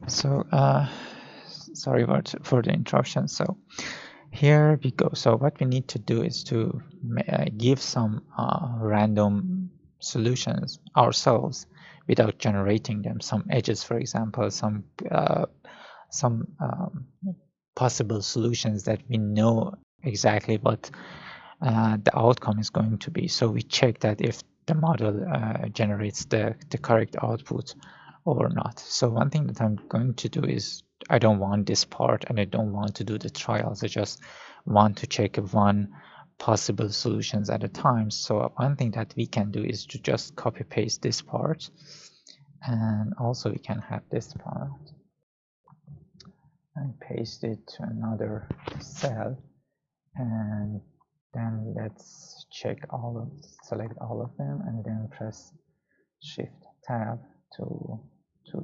So, sorry for the interruption. So here we go. So what we need to do is to give some random solutions ourselves without generating them. Some edges, for example, some possible solutions that we know exactly what the outcome is going to be. So we check that if the model generates the correct output or not. So one thing that I'm going to do is I don't want this part and I don't want to do the trials. I just want to check one possible solutions at a time. So one thing that we can do is to just copy paste this part, and also we can have this part and paste it to another cell, and then let's select all of them and then press shift tab two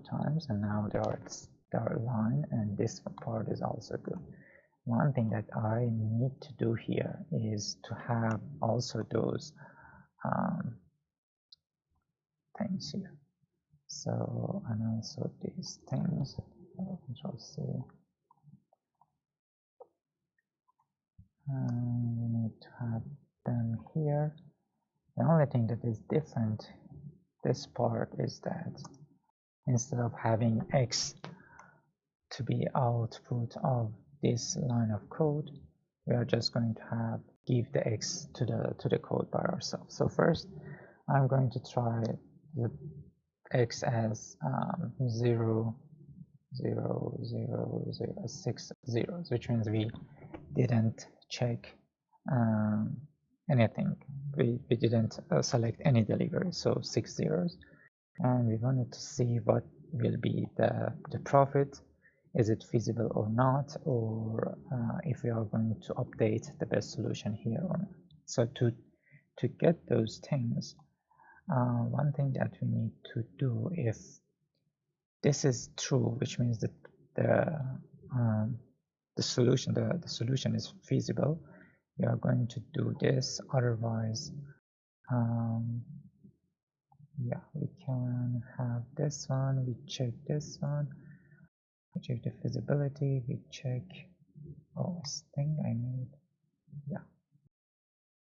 times, and now they are aligned, and this part is also good. One thing that I need to do here is to have also those things here. So, and also these things, Control C. We need to have them here. The only thing that is different this part is that instead of having X to be output of this line of code, we are just going to give the X to the code by ourselves. So first, I'm going to try the X as 0, 0, 0, 0, 6 zeros, which means we didn't check anything. We didn't select any delivery, so 6 zeros. And we wanted to see what will be the profit. Is it feasible or not, or if we are going to update the best solution here or not. So to get those things, one thing that we need to do, if this is true, which means that the solution is feasible, we are going to do this. Otherwise, yeah, we can have this one. We check this one. We check the feasibility. We check. Oh, this thing I need. Yeah.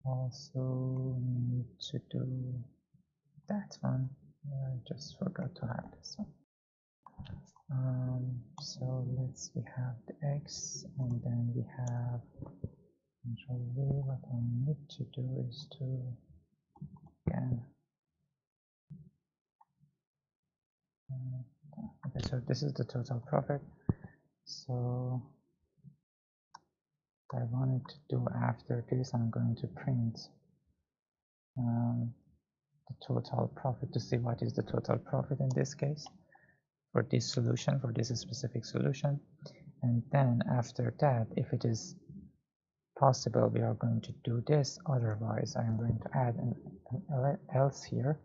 Also need to do that one. I just forgot to have this one. So we have the X, and then we have Control V. What I need to do is to again. Okay, so this is the total profit. So what I wanted to do after this, I'm going to print the total profit to see what is the total profit in this case for this solution, for this specific solution. And then after that, if it is possible, we are going to do this. Otherwise, I'm going to add an else here,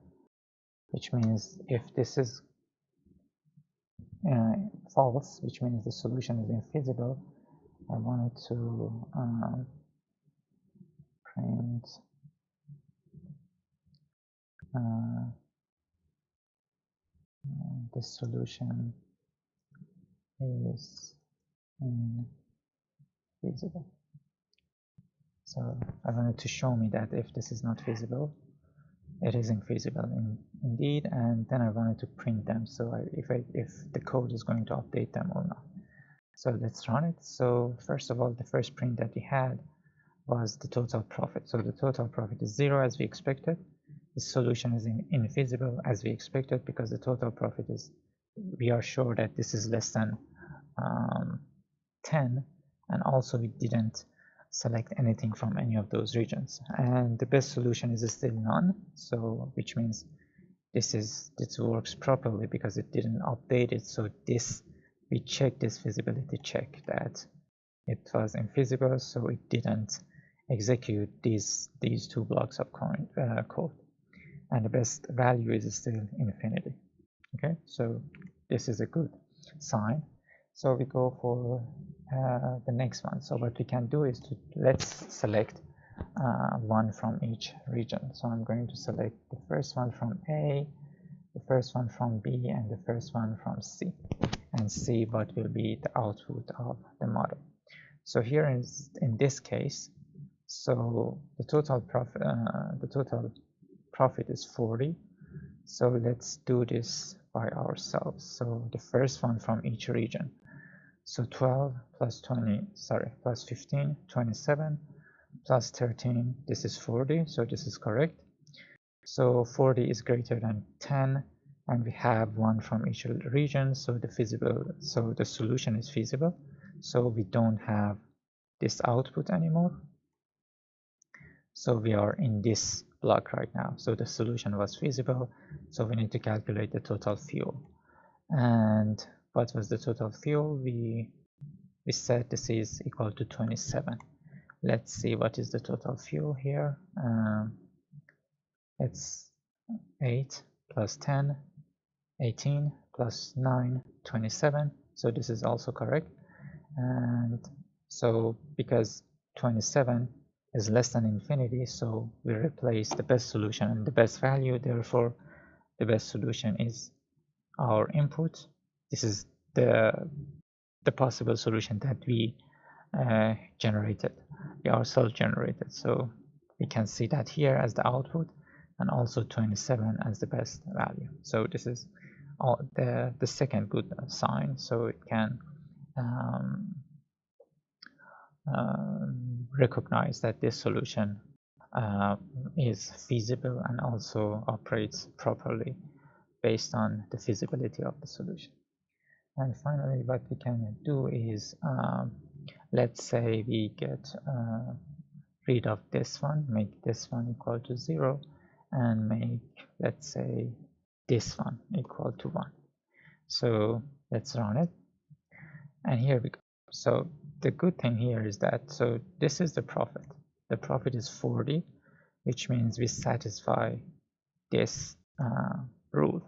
which means if this is false, which means the solution is infeasible, I wanted to print the solution is infeasible. So I wanted to show me that if this is not feasible, it is infeasible indeed, and then I wanted to print them. So if the code is going to update them or not. So let's run it. So first of all, the first print that we had was the total profit. So the total profit is 0 as we expected. The solution is infeasible as we expected, because the total profit is, we are sure that this is less than 10, and also we didn't select anything from any of those regions, and the best solution is still none. So which means this works properly because it didn't update it. So this, we check this feasibility check that it was infeasible, so it didn't execute these two blocks of code, and the best value is still infinity. Okay, so this is a good sign. So we go for the next one. So what we can do is let's select one from each region. So I'm going to select the first one from A, the first one from B, and the first one from C. and see what will be the output of the model. So here in this case, so the total profit is 40. So let's do this by ourselves. So the first one from each region. So 12 plus 15, 27 plus 13, this is 40, so this is correct. So 40 is greater than 10, and we have one from each region, so the solution is feasible. So we don't have this output anymore. So we are in this block right now. So the solution was feasible. So we need to calculate the total fuel. And what was the total fuel? We said this is equal to 27. Let's see what is the total fuel here. It's 8 plus 10, 18 plus 9, 27. So this is also correct. And so because 27 is less than infinity, so we replace the best solution and the best value. Therefore, the best solution is our input. This is the possible solution that we generated. We ourselves generated. So we can see that here as the output, and also 27 as the best value. So this is all the second good sign. So it can recognize that this solution is feasible and also operates properly based on the feasibility of the solution. And finally, what we can do is, let's say we get rid of this one, make this one equal to 0, and make, let's say, this one equal to 1. So let's run it, and here we go. So the good thing here is that, so this is the profit. The profit is 40, which means we satisfy this rule,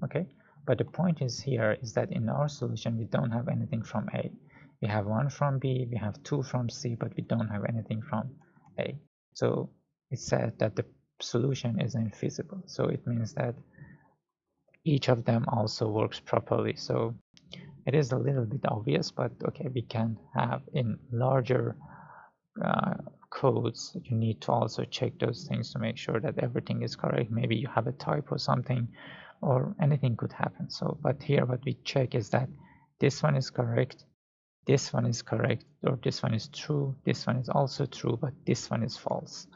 okay? But the point is here is that in our solution, we don't have anything from A. We have 1 from B, we have 2 from C, but we don't have anything from A. So it said that the solution is infeasible. So it means that each of them also works properly. So it is a little bit obvious, but okay, we can have in larger codes, you need to also check those things to make sure that everything is correct. Maybe you have a typo or something, or anything could happen. So, but here what we check is that this one is correct, this one is correct, or this one is true, this one is also true, but this one is false,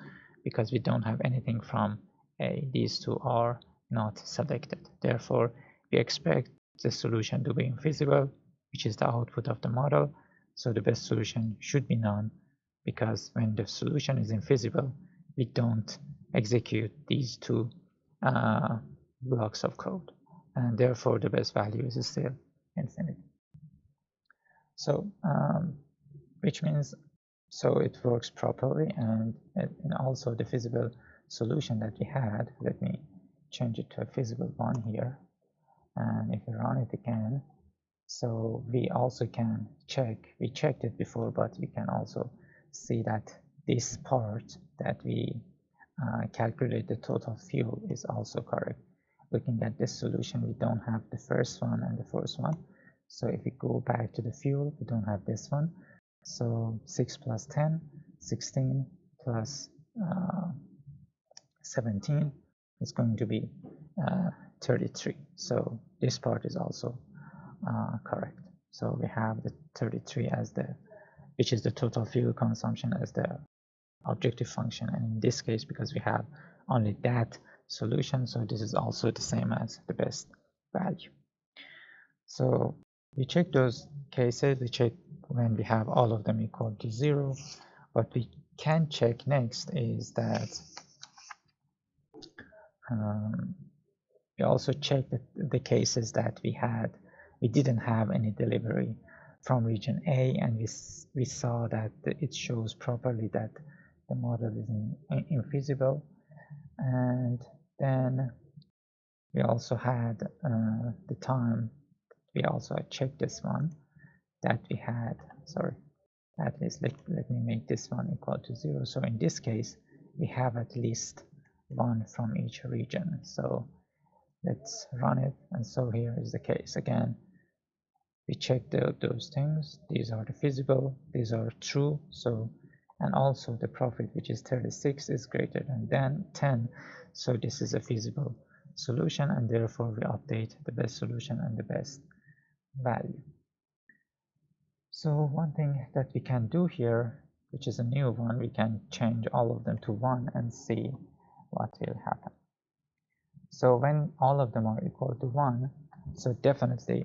because we don't have anything from A. These two are not selected. Therefore, we expect the solution to be infeasible, which is the output of the model. So the best solution should be none, because when the solution is infeasible, we don't execute these two blocks of code, and therefore the best value is still infinity. So which means, so it works properly, and also the feasible solution that we had, let me change it to a feasible one here, and if we run it again, so we also can check, we checked it before, but we can also see that this part that we calculate the total fuel is also correct. Looking at this solution, we don't have the first one and the first one. So if we go back to the fuel, we don't have this one. So 6 plus 10, 16 plus 17 is going to be 33. So this part is also correct. So we have the 33 as the, which is the total fuel consumption, as the objective function. And in this case, because we have only that solution, so this is also the same as the best value. So we check those cases, we check when we have all of them equal to 0. What we can check next is that we also check the cases that we didn't have any delivery from region A, and we saw that it shows properly that the model is infeasible. And then we also had the time, we also checked this one, that we had, sorry, at least let me make this one equal to 0. So in this case, we have at least 1 from each region. So let's run it, and so here is the case again. we check those things. These are the feasible, these are true. So, and also the profit, which is 36, is greater than 10. So this is a feasible solution, and therefore we update the best solution and the best value. So one thing that we can do here, which is a new one, we can change all of them to 1 and see what will happen. So when all of them are equal to 1, so definitely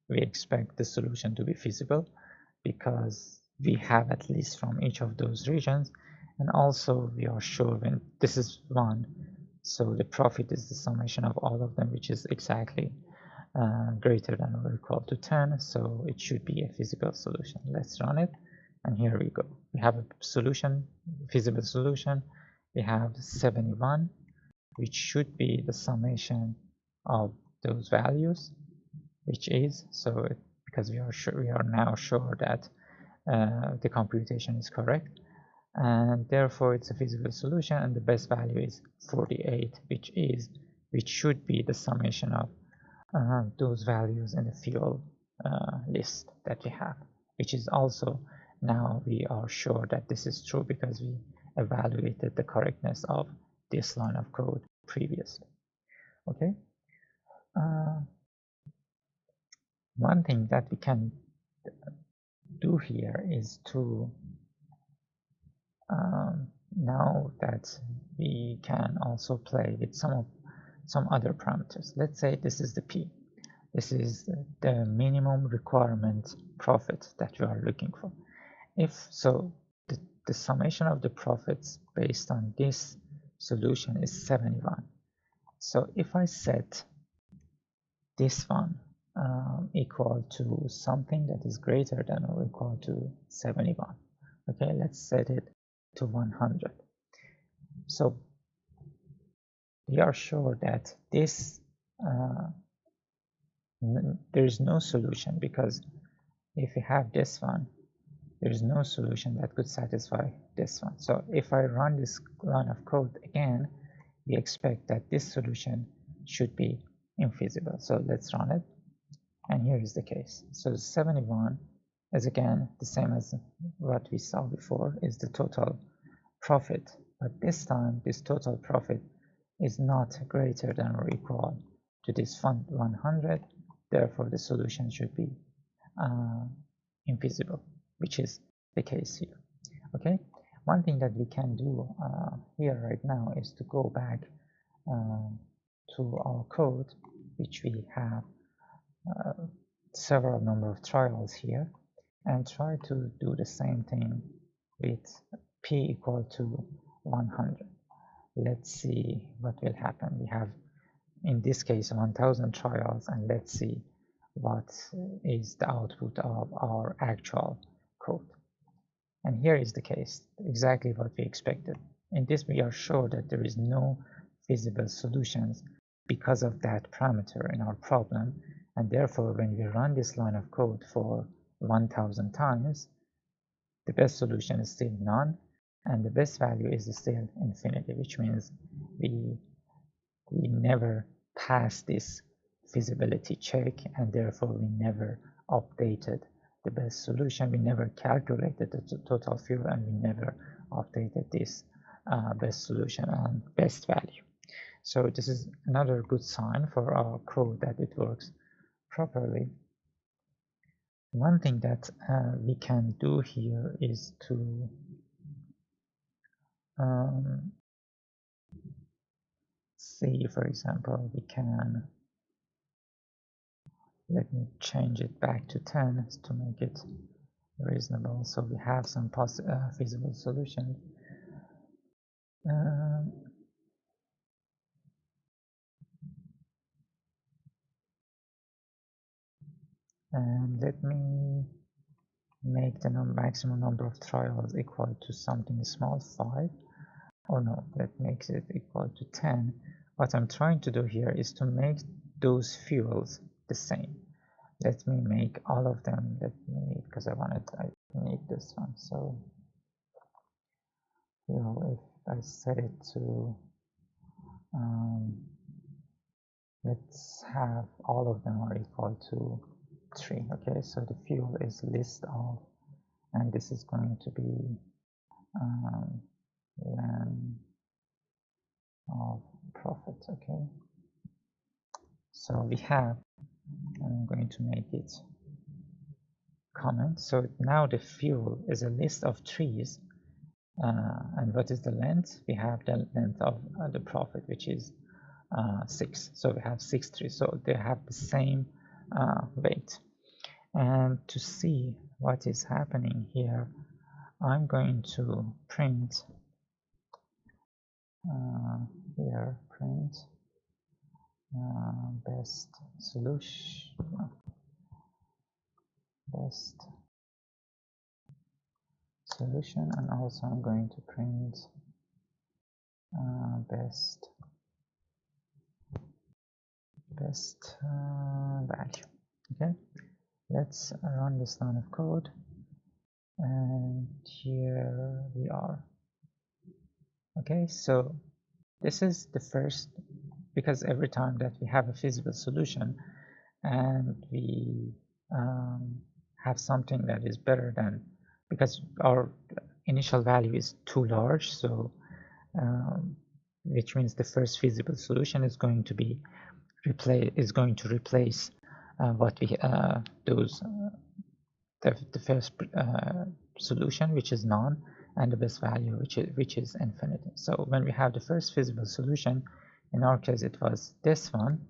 we expect the solution to be feasible because we have at least from each of those regions, and also we are sure when this is 1, so the profit is the summation of all of them, which is exactly greater than or equal to 10, so it should be a feasible solution. Let's run it, and here we go. We have a solution, feasible solution. We have 71, which should be the summation of those values, which is, so because we are now sure that the computation is correct, and therefore it's a feasible solution, and the best value is 48, which should be the summation of those values in the fuel list that we have, which is also, now we are sure that this is true because we evaluated the correctness of this line of code previously. Okay. One thing that we can do here is to now that we can also play with some other parameters. Let's say this is the P. This is the minimum requirement profit that we are looking for. If so, the summation of the profits based on this solution is 71. So if I set this one equal to something that is greater than or equal to 71, okay, let's set it to 100. So we are sure that this there is no solution, because if we have this one, there is no solution that could satisfy this one. So if I run this line of code again, we expect that this solution should be infeasible. So let's run it, and here is the case. So 71 is again the same as what we saw before, is the total profit, but this time this total profit is not greater than or equal to this 100. Therefore the solution should be infeasible, which is the case here. Okay, one thing that we can do here right now is to go back to our code, which we have several number of trials here, and try to do the same thing with p equal to 100. Let's see what will happen. We have in this case 1000 trials, and let's see what is the output of our actual code. And here is the case, exactly what we expected. In this we are sure that there is no feasible solutions because of that parameter in our problem, and therefore when we run this line of code for 1000 times, the best solution is still none, and the best value is still infinity, which means we never pass this feasibility check, and therefore we never updated the best solution. We never calculated the total fuel, and we never updated this best solution and best value. So this is another good sign for our code that it works properly. One thing that we can do here is to see, for example, we can, let me change it back to 10 to make it reasonable, so we have some feasible solution. And let me make the maximum number of trials equal to something small, 5. Or no, that makes it equal to 10. What I'm trying to do here is to make those fuels the same. Let me make all of them, because I need this one. So if I set it to let's have all of them are equal to 3. Okay, so the fuel is list of, and this is going to be len of profit. Okay, so we have, I'm going to make it comment. So now the fuel is a list of trees, and what is the length? We have the length of the profit, which is 6. So we have 6 trees, so they have the same weight. And to see what is happening here, I'm going to print here, print best solution, best solution, and also I'm going to print best value. Okay, let's run this line of code, and here we are. Okay, so this is the first, because every time that we have a feasible solution and we have something that is better than, because our initial value is too large, so which means the first feasible solution is going to be replace what we those the first solution, which is none, and the best value, which is infinity. So when we have the first feasible solution, in our case it was this one,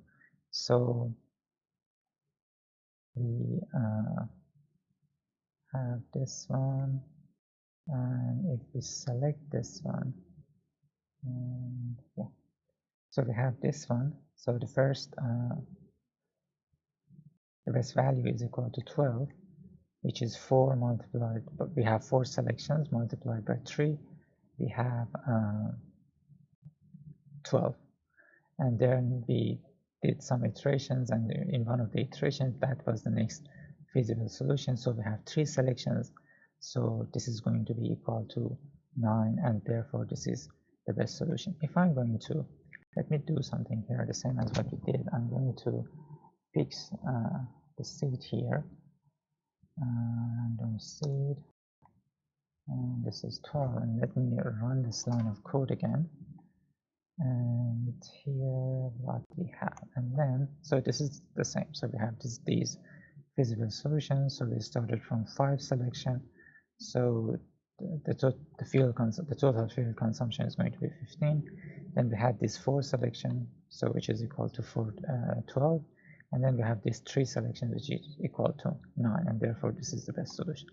so we have this one, and if we select this one, and yeah, so we have this one. So the first the best value is equal to 12, which is 4 multiplied, but we have 4 selections multiplied by 3, we have 12. And then we did some iterations, and in one of the iterations that was the next feasible solution. So we have 3 selections, so this is going to be equal to 9, and therefore this is the best solution. If I'm going to, let me do something here the same as what we did. I'm going to fix the seed here, random seed, and this is 12, and let me run this line of code again, and here what we have, and then so this is the same. So we have these feasible solutions. So we started from 5 selection, so the total fuel consumption is going to be 15. Then we had this 4 selection, so which is equal to 12, and then we have this 3 selection, which is equal to 9, and therefore this is the best solution.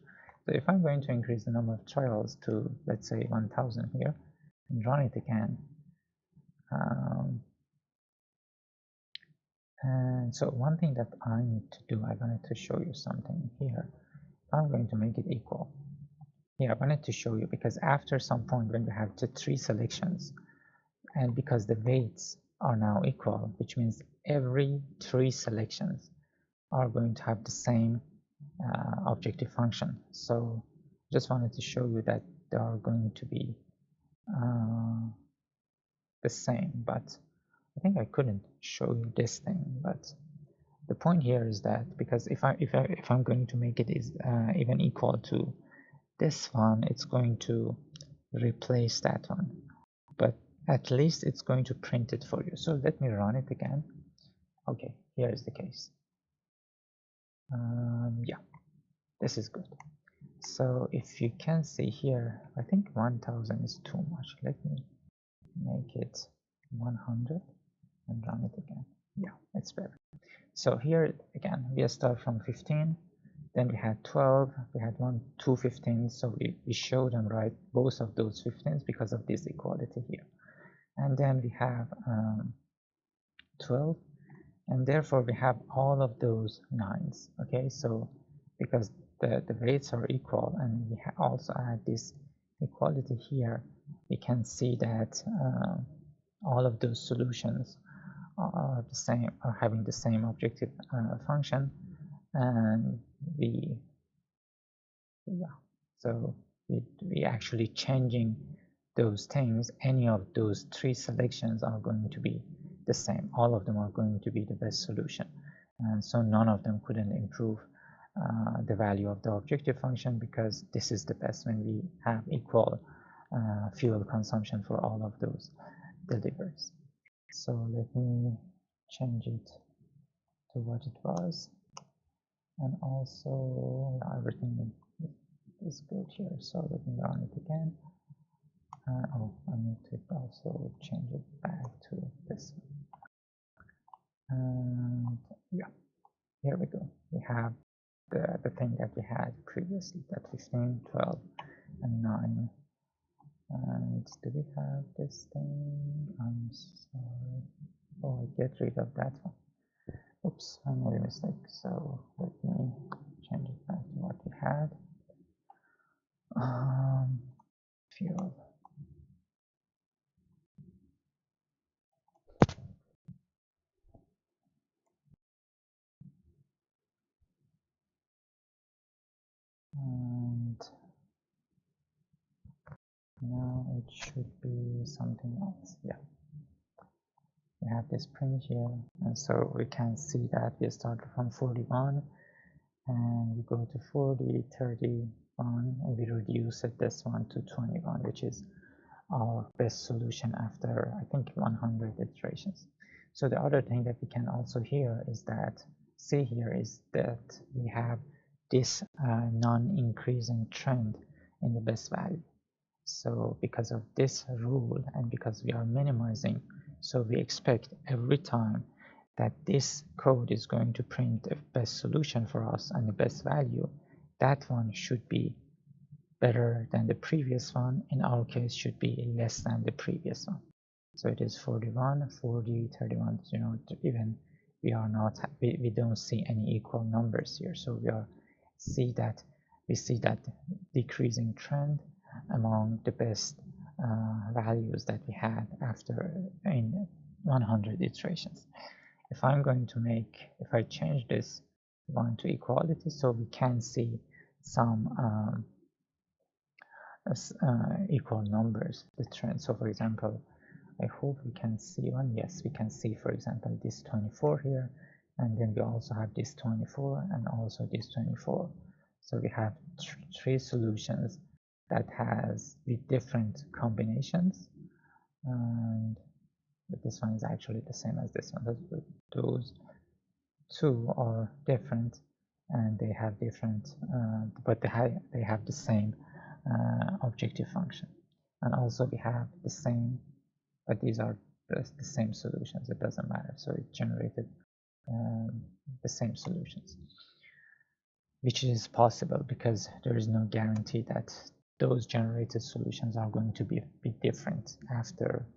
So if I'm going to increase the number of trials to, let's say, 1000 here, and run it again, and so one thing that I need to do, I wanted to show you something here. I'm going to make it equal. Here, I wanted to show you, because after some point when we have the 3 selections, and because the weights are now equal, which means every 3 selections are going to have the same objective function. So just wanted to show you that they are going to be the same, but I think I couldn't show you this thing. But the point here is that, because if I'm going to make it is even equal to this one, it's going to replace that one, but at least it's going to print it for you. So let me run it again. Okay, here is the case. Yeah, this is good. So if you can see here, I think 1000 is too much. Let me make it 100 and run it again. Yeah, it's better. So here again, we start from 15, then we had 12, we had 2 15s, so we show them right, both of those 15s, because of this equality here. And then we have 12, and therefore we have all of those 9s. Okay, so because the weights are equal, and we also add this equality here, we can see that all of those solutions are the same, are having the same objective function, and so we actually changing those things. Any of those 3 selections are going to be the same. All of them are going to be the best solution. and so none of them couldn't improve the value of the objective function, because this is the best when we have equal fuel consumption for all of those deliveries. So let me change it to what it was, and also everything is good here. So let me run it again. Oh, I need to also change it back to this one. And yeah, here we go. We have the thing that we had previously, that 15, 12, and 9. And do we have this thing? I'm sorry. Oh, I get rid of that one. Oops, I made a mistake. So let me change it back to what we had. Fuel. And now it should be something else. Yeah, we have this print here, and so we can see that we start from 41 and we go to 40, 31, and we reduce it, this one, to 21, which is our best solution after, I think, 100 iterations. So the other thing that we can also hear is that, see here, is that we have this non-increasing trend in the best value. So because of this rule, and because we are minimizing, so we expect every time that this code is going to print the best solution for us and the best value, that one should be better than the previous one. In our case, should be less than the previous one. So it is 41, 40, 31, even we are not, we don't see any equal numbers here. So we see that decreasing trend among the best values that we had after in 100 iterations. If I'm going to if I change this one to equality, so we can see some equal numbers, the trend. So for example, I hope we can see one. Yes, we can see, for example, this 24 here, and then we also have this 24 and also this 24. So we have three solutions that has with different combinations, and this one is actually the same as this one. Those two are different, and they have different, but they have the same objective function, and also we have the same, but these are the same solutions. It doesn't matter. So it generated the same solutions, which is possible because there is no guarantee that those generated solutions are going to be different after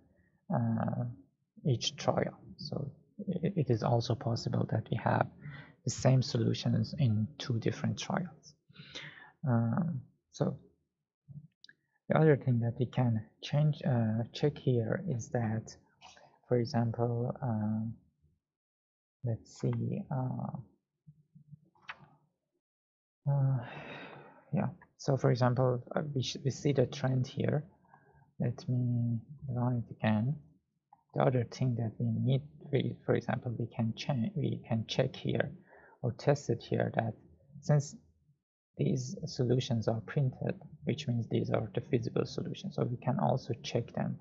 each trial. So it is also possible that we have the same solutions in two different trials. So the other thing that we can check here is that, for example, let's see, yeah. So for example, we see the trend here. Let me run it again. The other thing that we need, for example, we can check here or test it here, that since these solutions are printed, which means these are the feasible solutions, so we can also check them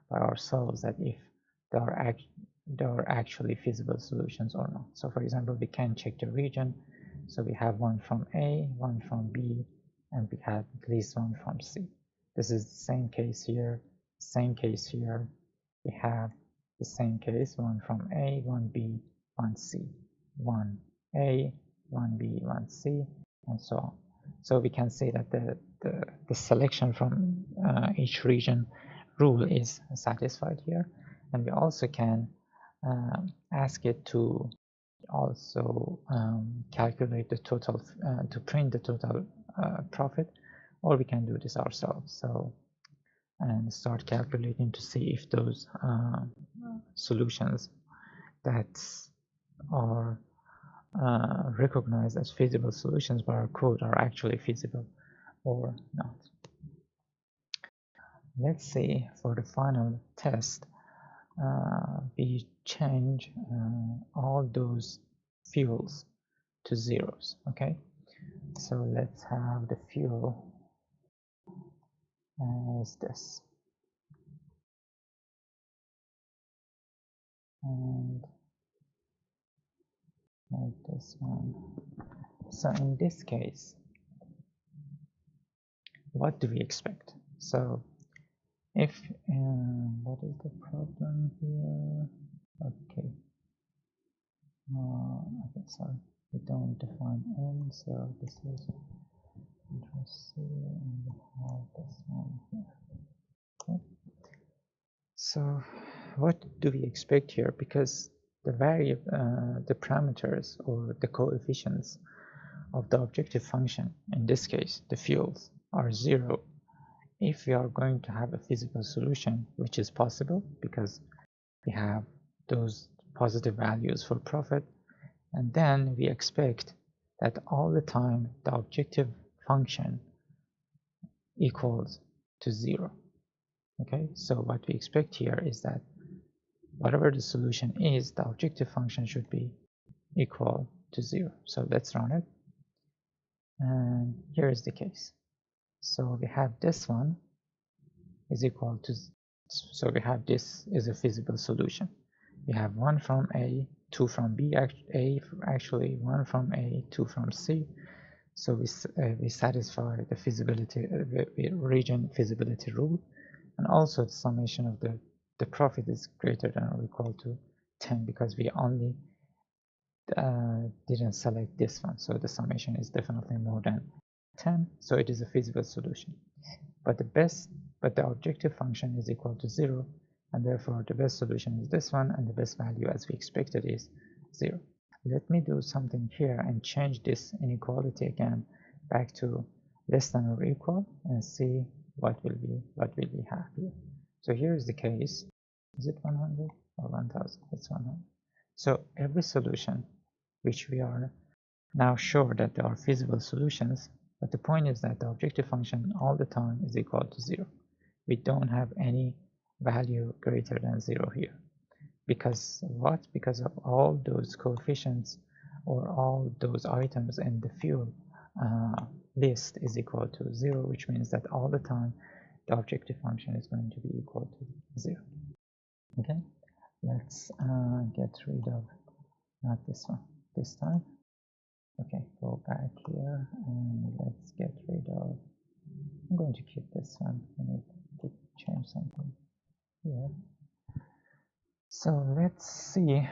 by ourselves that if they are actually feasible solutions or not. So for example, we can check the region. So we have one from A, one from B, and we have at least one from C. This is the same case here, same case here. We have the same case, one from A, one B, one C, one A, one B, one C, and so on. So we can say that the selection from each region rule is satisfied here, and we also can ask it to also calculate the total, to print the total profit, or we can do this ourselves. So, and start calculating to see if those solutions that are recognized as feasible solutions by our code are actually feasible or not. Let's say for the final test, we change all those fuels to zeros. Okay, so let's have the fuel as this, and make this one. So in this case, what do we expect? So if what is the problem here? Okay, okay, sorry, we don't define n, so this is Control C, and we have this one here. Okay. So what do we expect here? Because the the parameters or the coefficients of the objective function, in this case the fuels, are 0 if we are going to have a feasible solution, which is possible because we have those positive values for profit, and then we expect that all the time the objective function equals to 0. Okay, so what we expect here is that whatever the solution is, the objective function should be equal to 0. So let's run it, and here is the case. So we have this one is equal to, so we have this is a feasible solution. We have 1 from A, 2 from B, actually 1 from A, 2 from C. So we satisfy the feasibility, region feasibility rule, and also the summation of the profit is greater than or equal to 10 because we only didn't select this one, so the summation is definitely more than 10, so it is a feasible solution. But the objective function is equal to 0, and therefore the best solution is this one, and the best value as we expected is 0. Let me do something here and change this inequality again back to less than or equal, and see what will we have here. So here is the case. Is it 100 or 1000? It's 100. So every solution which we are now sure that there are feasible solutions, but the point is that the objective function all the time is equal to 0. We don't have any value greater than 0 here. Because what? Because of all those coefficients or all those items in the fuel list is equal to 0, which means that all the time the objective function is going to be equal to 0. Okay, let's get rid of, not this one, this time. Okay, go back here and let's get rid of, I'm going to keep this one. I need to change something here. So let's see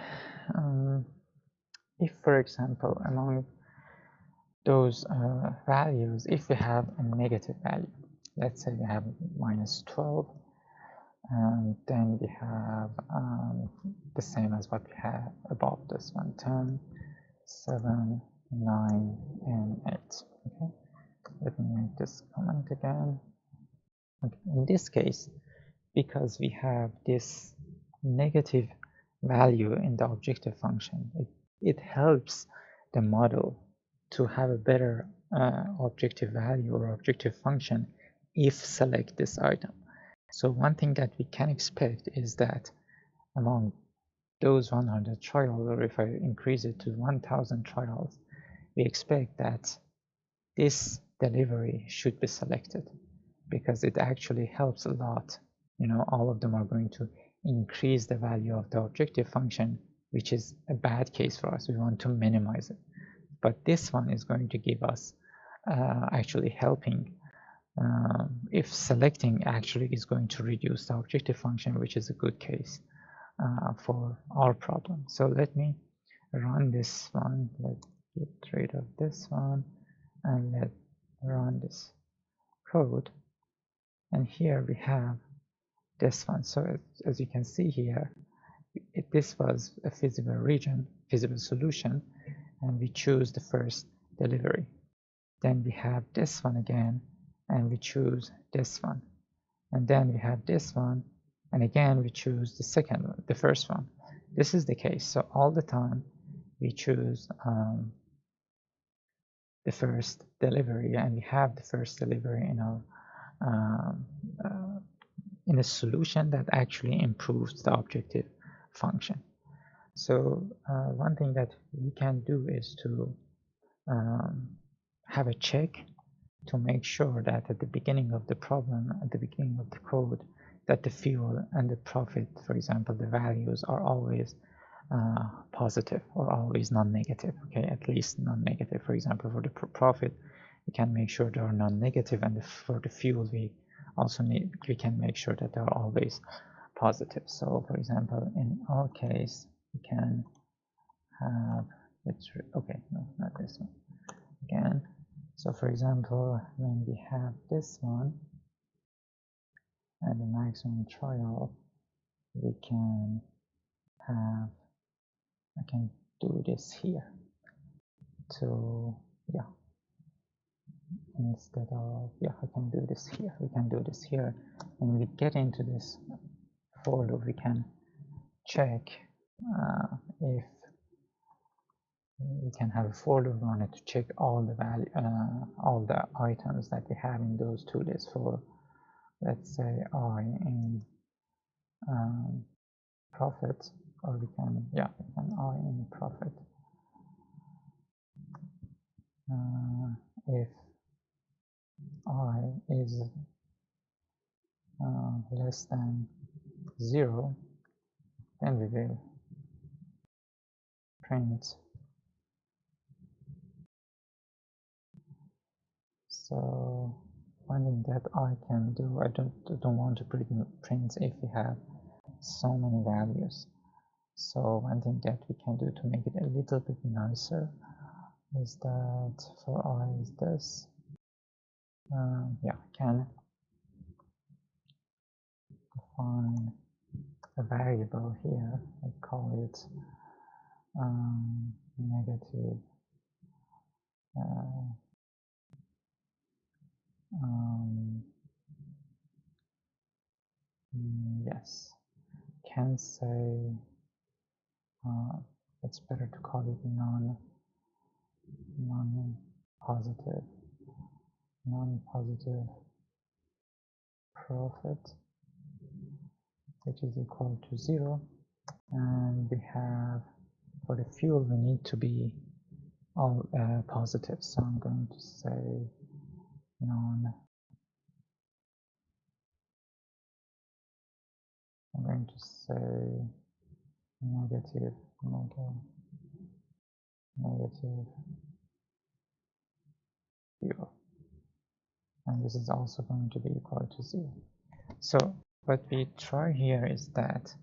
if, for example, among those values, if we have a negative value, let's say we have -12, and then we have the same as what we have above this one, 10, 7, 9, and 8. Okay, let me make this comment again. Okay. In this case, because we have this negative value in the objective function, it helps the model to have a better objective value or objective function if select this item. So one thing that we can expect is that among those 100 trials, or if I increase it to 1000 trials, we expect that this delivery should be selected because it actually helps a lot. You know, all of them are going to increase the value of the objective function, which is a bad case for us. We want to minimize it. But this one is going to give us actually helping. If selecting actually is going to reduce the objective function, which is a good case for our problem. So let me run this one. Let's get rid of this one and let's run this code. And here we have this one. So as you can see here, this was a feasible region, feasible solution, and we choose the first delivery. Then we have this one again, and we choose this one. And then we have this one, and again we choose the second one, the first one. This is the case. So all the time we choose the first delivery, and we have the first delivery in our in a solution that actually improves the objective function. So one thing that we can do is to have a check to make sure that at the beginning of the problem, at the beginning of the code, that the fuel and the profit, for example, the values are always positive or always non-negative. Okay, at least non-negative. For example, for the profit, we can make sure they are non-negative, and for the fuel, we can make sure that they are always positive. So, for example, in our case, we can have okay, no, not this one again. So, for example, when we have this one and the maximum trial, we can have, I can do this here. So yeah, instead of, yeah, I can do this here. We can do this here. When we get into this for loop, we can check if we can have a for loop on it to check all the value, all the items that we have in those two lists. For let's say I in profit, or we can, yeah, we can I in profit. If I is less than 0, then we will print. So one thing that I can do, I don't want to print if we have so many values. So one thing that we can do to make it a little bit nicer is that for I is this. Yeah, I can define a variable here. I call it negative yes, can say it's better to call it non-positive profit, which is equal to 0, and we have, for the fuel, we need to be all positive, so I'm going to say I'm going to say negative 0, and this is also going to be equal to 0. So what we try here is that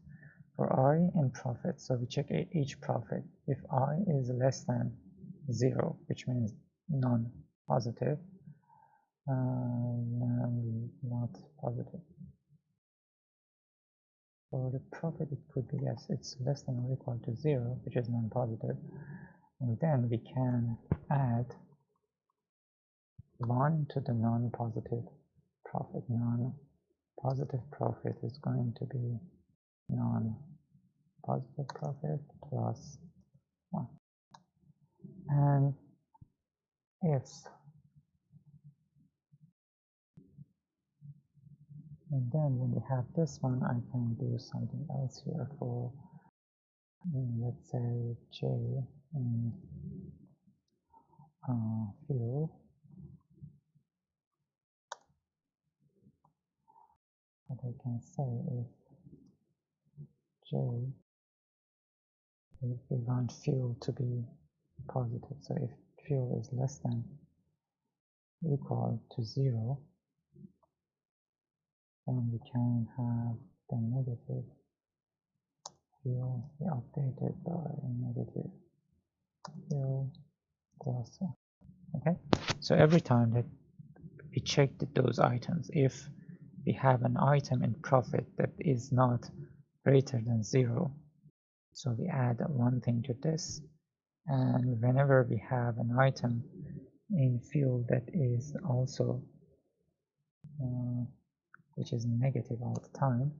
for I in profit, so we check each profit. If I is less than 0, which means non-positive, not positive. For the profit, it could be, yes, it's less than or equal to 0, which is non-positive. And then we can add 1 to the non-positive profit. Non-positive profit is going to be non-positive profit plus 1. And if, and then when we have this one, I can do something else here for, let's say, J in fuel. What I can say is J, if we want fuel to be positive, so if fuel is less than equal to 0, then we can have the negative fuel be updated by negative fuel plus 1. Okay, so every time that we check those items, if we have an item in profit that is not greater than 0, so we add one thing to this, and whenever we have an item in fuel that is also which is negative all the time,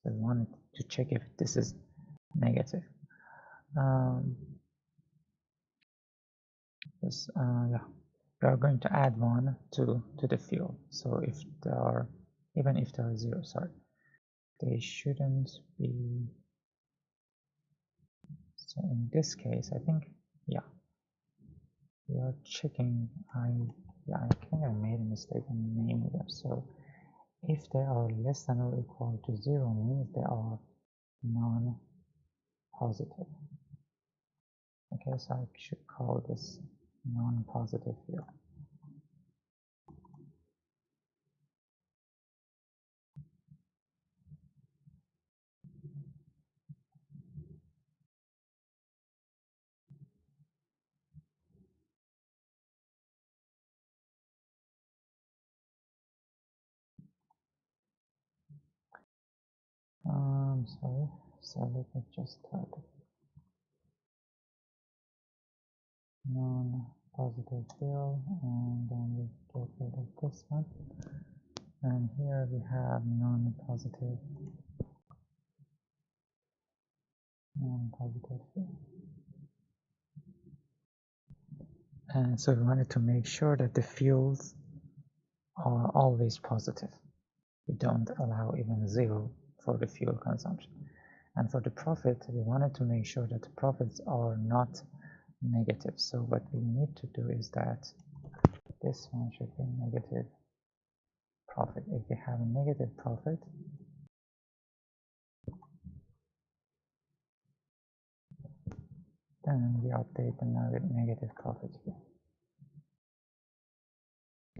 so we wanted to check if this is negative. Yeah, we are going to add 1 to the fuel. So if there are, even if there are 0, sorry, they shouldn't be So in this case, I think, yeah, we are checking. I think I made a mistake in naming them. So if they are less than or equal to 0 means they are non-positive. Okay, so I should call this non-positive field. Sorry, so let me just type it. Non-positive field, and then we get rid of this one. And here we have non-positive field. And so we wanted to make sure that the fields are always positive. We don't allow even 0 for the fuel consumption. And for the profit, we wanted to make sure that the profits are not negative. So what we need to do is that this one should be negative profit. If we have a negative profit, then we update the negative profit here.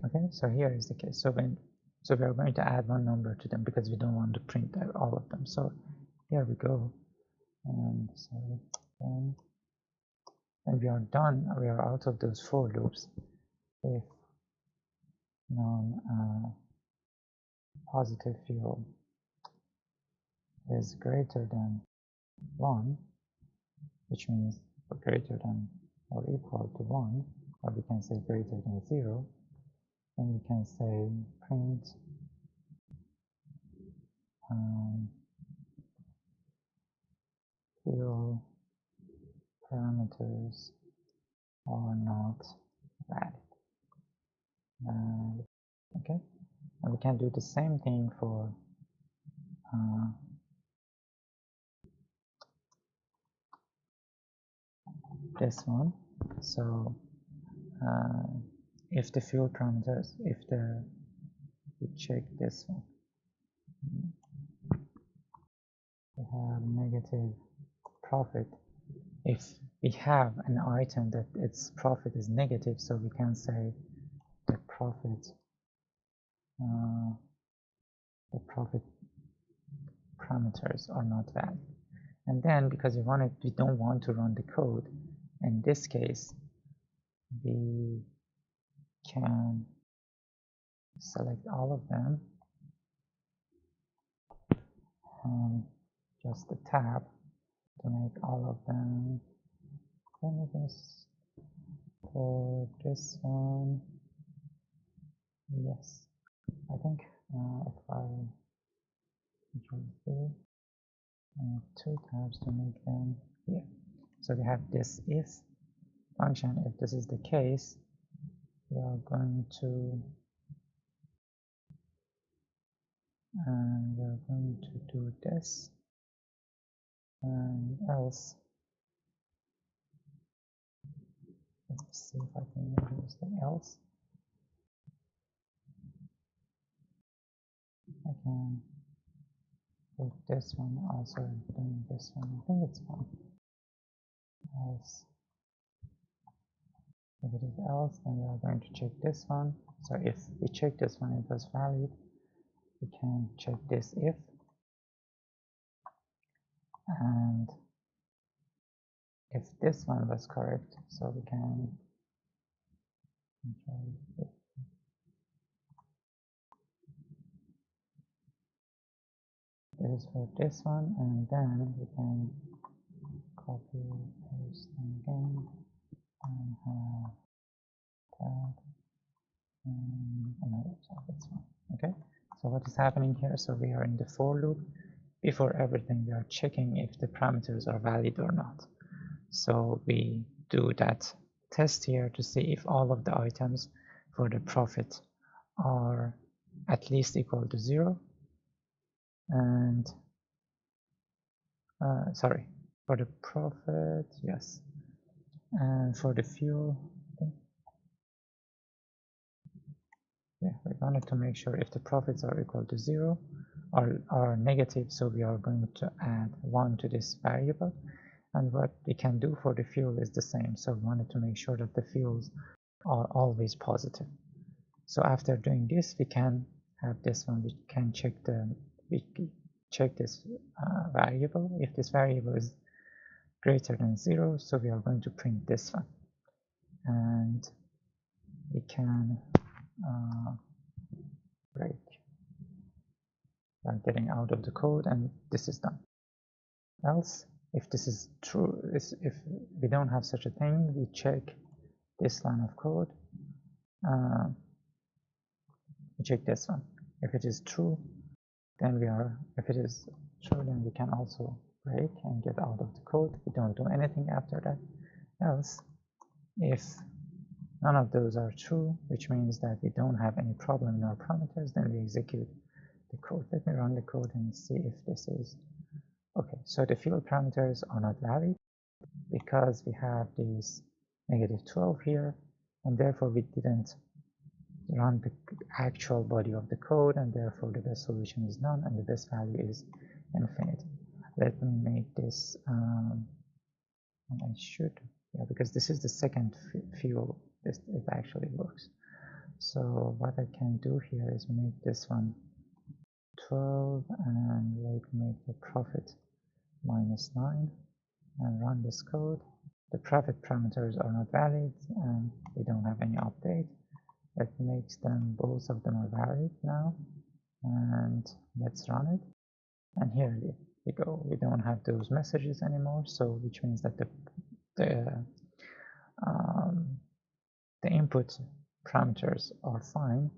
Okay, so here is the case. So we are going to add one number to them because we don't want to print all of them. So here we go. And sorry, and we are done. We are out of those for loops. If non-positive field is greater than 1, which means greater than or equal to 1, or we can say greater than 0, then we can say print field parameters are not valid. Okay, and we can do the same thing for this one. So if the field parameters, we check this one, we have negative profit. If we have an item that its profit is negative, so we can say the profit parameters are not valid. And then because we don't want to run the code, in this case we can select all of them and just the tab to make all of them. Let me just for this one, yes, I think if I control C, I have 2 tabs to make them here. So we have this if function. If this is the case, we are going to do this, and else. Let's see if I can use the else. I can put this one also doing this one. I think it's fine. Else. If it is else, then we are going to check this one. So if we check this one, it was valid. We can check this if, and if this one was correct, so we can control it. This is for this one, and then we can copy, paste them again, and have that, and another tab. That's fine. Okay, so what is happening here? So we are in the for loop. Before everything, we are checking if the parameters are valid or not. So we do that test here to see if all of the items for the profit are at least equal to 0, and sorry, For the profit, yes. And for the fuel, yeah, we wanted to make sure if the profits are equal to 0 or negative, so we are going to add 1 to this variable. And what we can do for the fuel is the same. So we wanted to make sure that the fuels are always positive. So after doing this, we can have this one. We can check this variable. If this variable is greater than 0, so we are going to print this one. And we can break. We are getting out of the code, and this is done. Else, if this is true, if we don't have such a thing, we check this line of code. We check this one. If it is true, then if it is true, then we can also break and get out of the code. We don't do anything after that. Else, if none of those are true, which means that we don't have any problem in our parameters, then we execute the code. Let me run the code and see if this is okay. So the fuel parameters are not valid because we have these -12 here, and therefore we didn't run the actual body of the code, and therefore the best solution is none and the best value is infinity. Let me make this I should, yeah, because this is the second fuel, it actually works. So what I can do here is make this one 12 and let me make the profit -9 and run this code. The profit parameters are not valid and we don't have any update. That makes them, both of them are valid now, and let's run it. And here we go. We don't have those messages anymore, so which means that the input parameters are fine.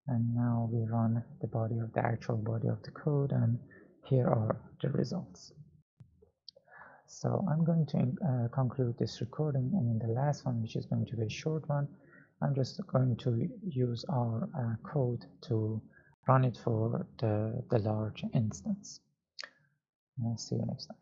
And now we run the actual body of the code, and here are the results. So I'm going to conclude this recording, and in the last one, which is going to be a short one, I'm just going to use our code to run it for the large instance. See you next time.